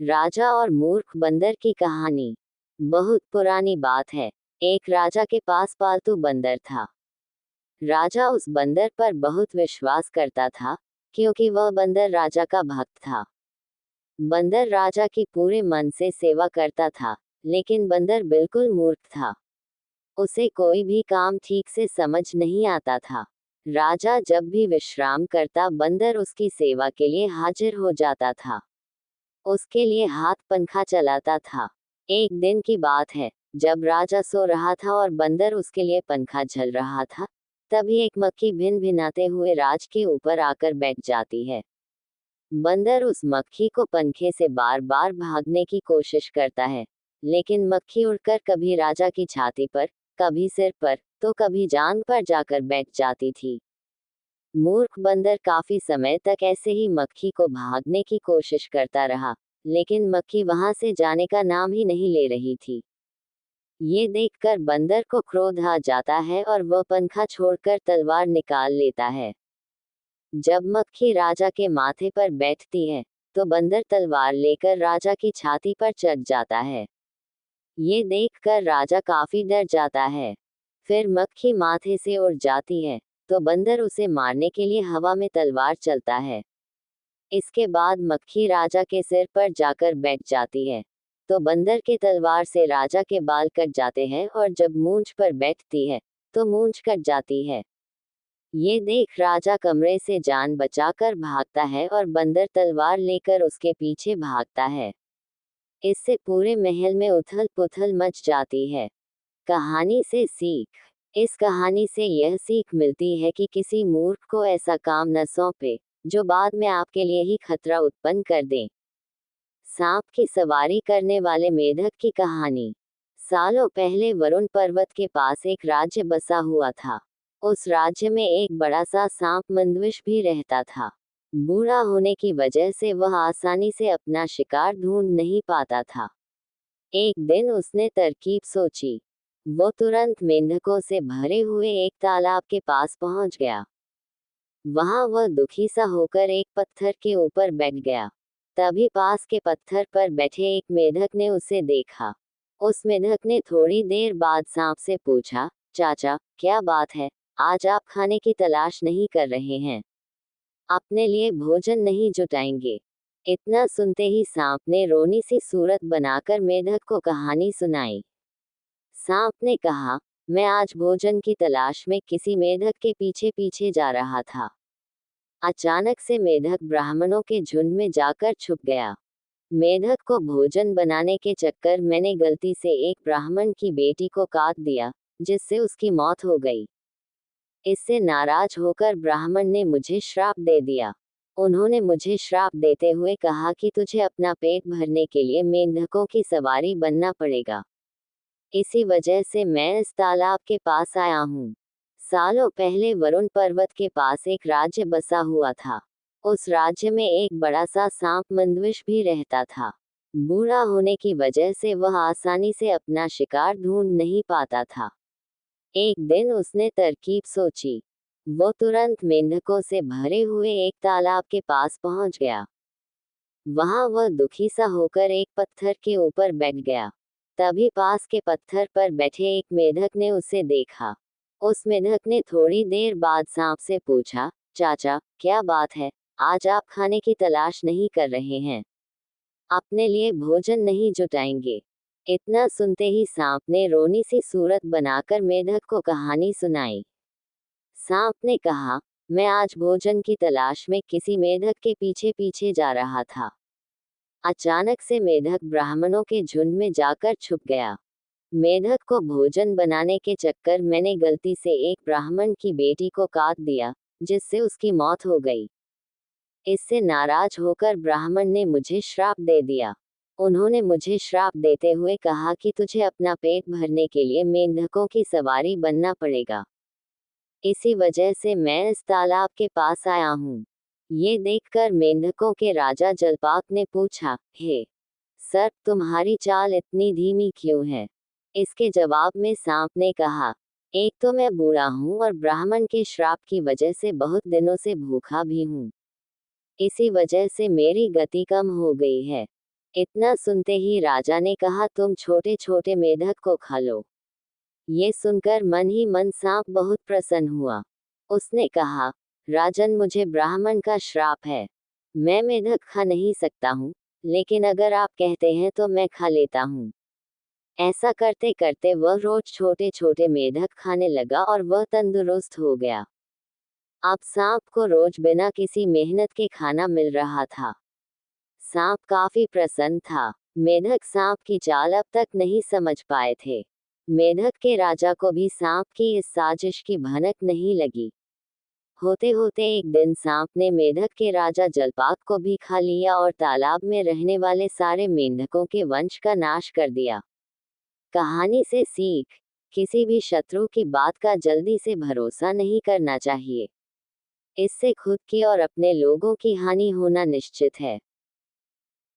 राजा और मूर्ख बंदर की कहानी। बहुत पुरानी बात है। एक राजा के पास पालतू बंदर था। राजा उस बंदर पर बहुत विश्वास करता था, क्योंकि वह बंदर राजा का भक्त था। बंदर राजा की पूरे मन से सेवा करता था, लेकिन बंदर बिल्कुल मूर्ख था। उसे कोई भी काम ठीक से समझ नहीं आता था। राजा जब भी विश्राम करता, बंदर उसकी सेवा के लिए हाजिर हो जाता था। उसके लिए हाथ पंखा चलाता था। एक दिन की बात है, जब राजा सो रहा था और बंदर उसके लिए पंखा झल रहा था, तभी एक मक्खी भिन भिनाते हुए राज के ऊपर आकर बैठ जाती है। बंदर उस मक्खी को पंखे से बार बार भागने की कोशिश करता है, लेकिन मक्खी उड़कर कभी राजा की छाती पर, कभी सिर पर, तो कभी जांघ पर जाकर बैठ जाती थी। मूर्ख बंदर काफी समय तक ऐसे ही मक्खी को भागने की कोशिश करता रहा, लेकिन मक्खी वहां से जाने का नाम ही नहीं ले रही थी। ये देखकर बंदर को क्रोध आ जाता है और वह पंखा छोड़कर तलवार निकाल लेता है। जब मक्खी राजा के माथे पर बैठती है, तो बंदर तलवार लेकर राजा की छाती पर चढ़ जाता है। ये देखकर राजा काफी डर जाता है। फिर मक्खी माथे से उड़ जाती है, तो बंदर उसे मारने के लिए हवा में तलवार चलता है। इसके बाद मक्खी राजा के सिर पर जाकर बैठ जाती है, तो बंदर के तलवार से राजा के बाल कट जाते हैं, और जब मूंछ पर बैठती है, तो मूंछ कट जाती है। ये देख राजा कमरे से जान बचाकर भागता है और बंदर तलवार लेकर उसके पीछे भागता है। इससे पूरे महल में उथल पुथल मच जाती है। कहानी से सीख। इस कहानी से यह सीख मिलती है कि किसी मूर्ख को ऐसा काम न सौंपे, जो बाद में आपके लिए ही खतरा उत्पन्न कर दे। सांप की सवारी करने वाले मेढक की कहानी। सालों पहले वरुण पर्वत के पास एक राज्य बसा हुआ था। उस राज्य में एक बड़ा सा सांप मंदविष भी रहता था। बूढ़ा होने की वजह से वह आसानी से अपना शिकार ढूंढ नहीं पाता था। एक दिन उसने तरकीब सोची। वो तुरंत मेंढकों से भरे हुए एक तालाब के पास पहुंच गया। वहां वह दुखी सा होकर एक पत्थर के ऊपर बैठ गया। तभी पास के पत्थर पर बैठे एक मेढक ने उसे देखा। उस मेढक ने थोड़ी देर बाद सांप से पूछा, चाचा, क्या बात है, आज आप खाने की तलाश नहीं कर रहे हैं? अपने लिए भोजन नहीं जुटाएंगे? इतना सुनते ही सांप ने रोनी सी सूरत बनाकर मेढक को कहानी सुनाई। सांप ने कहा, मैं आज भोजन की तलाश में किसी मेढक के पीछे पीछे जा रहा था। अचानक से मेढक ब्राह्मणों के झुंड में जाकर छुप गया। मेढक को भोजन बनाने के चक्कर मैंने गलती से एक ब्राह्मण की बेटी को काट दिया, जिससे उसकी मौत हो गई। इससे नाराज होकर ब्राह्मण ने मुझे श्राप दे दिया। उन्होंने मुझे श्राप देते हुए कहा कि तुझे अपना पेट भरने के लिए मेंढकों की सवारी बनना पड़ेगा। इसी वजह से मैं इस तालाब के पास आया हूँ। सालों पहले वरुण पर्वत के पास एक राज्य बसा हुआ था। उस राज्य में एक बड़ा सा सांप मंदविष भी रहता था। बूढ़ा होने की वजह से वह आसानी से अपना शिकार ढूंढ नहीं पाता था। एक दिन उसने तरकीब सोची। वो तुरंत मेंढकों से भरे हुए एक तालाब के पास पहुंच गया। वहां वह दुखी सा होकर एक पत्थर के ऊपर बैठ गया। तभी पास के पत्थर पर बैठे एक मेढक ने उसे देखा। उस मेढक ने थोड़ी देर बाद सांप से पूछा, चाचा, क्या बात है, आज आप खाने की तलाश नहीं कर रहे हैं? अपने लिए भोजन नहीं जुटाएंगे? इतना सुनते ही सांप ने रोनी सी सूरत बनाकर मेढक को कहानी सुनाई। सांप ने कहा, मैं आज भोजन की तलाश में किसी मेढक के पीछे पीछे जा रहा था। अचानक से मेढक ब्राह्मणों के झुंड में जाकर छुप गया। मेढक को भोजन बनाने के चक्कर मैंने गलती से एक ब्राह्मण की बेटी को काट दिया, जिससे उसकी मौत हो गई। इससे नाराज होकर ब्राह्मण ने मुझे श्राप दे दिया। उन्होंने मुझे श्राप देते हुए कहा कि तुझे अपना पेट भरने के लिए मेंढकों की सवारी बनना पड़ेगा। इसी वजह से मैं इस तालाब के पास आया हूँ। ये देखकर मेंढकों के राजा जलपाक ने पूछा, हे सर, तुम्हारी चाल इतनी धीमी क्यों है? इसके जवाब में सांप ने कहा, एक तो मैं बूढ़ा हूँ और ब्राह्मण के श्राप की वजह से बहुत दिनों से भूखा भी हूँ। इसी वजह से मेरी गति कम हो गई है। इतना सुनते ही राजा ने कहा, तुम छोटे छोटे मेढक को खा लो। ये सुनकर मन ही मन सांप बहुत प्रसन्न हुआ। उसने कहा, राजन, मुझे ब्राह्मण का श्राप है, मैं मेढक खा नहीं सकता हूँ, लेकिन अगर आप कहते हैं तो मैं खा लेता हूँ। ऐसा करते करते वह रोज छोटे छोटे मेढक खाने लगा और वह तंदुरुस्त हो गया। अब सांप को रोज बिना किसी मेहनत के खाना मिल रहा था। सांप काफी प्रसन्न था। मेढक सांप की चाल अब तक नहीं समझ पाए थे। मेढक के राजा को भी सांप की इस साजिश की भनक नहीं लगी। होते होते एक दिन सांप ने मेढक के राजा जलपाक को भी खा लिया और तालाब में रहने वाले सारे मेंढकों के वंश का नाश कर दिया। कहानी से सीख, किसी भी शत्रु की बात का जल्दी से भरोसा नहीं करना चाहिए। इससे खुद की और अपने लोगों की हानि होना निश्चित है।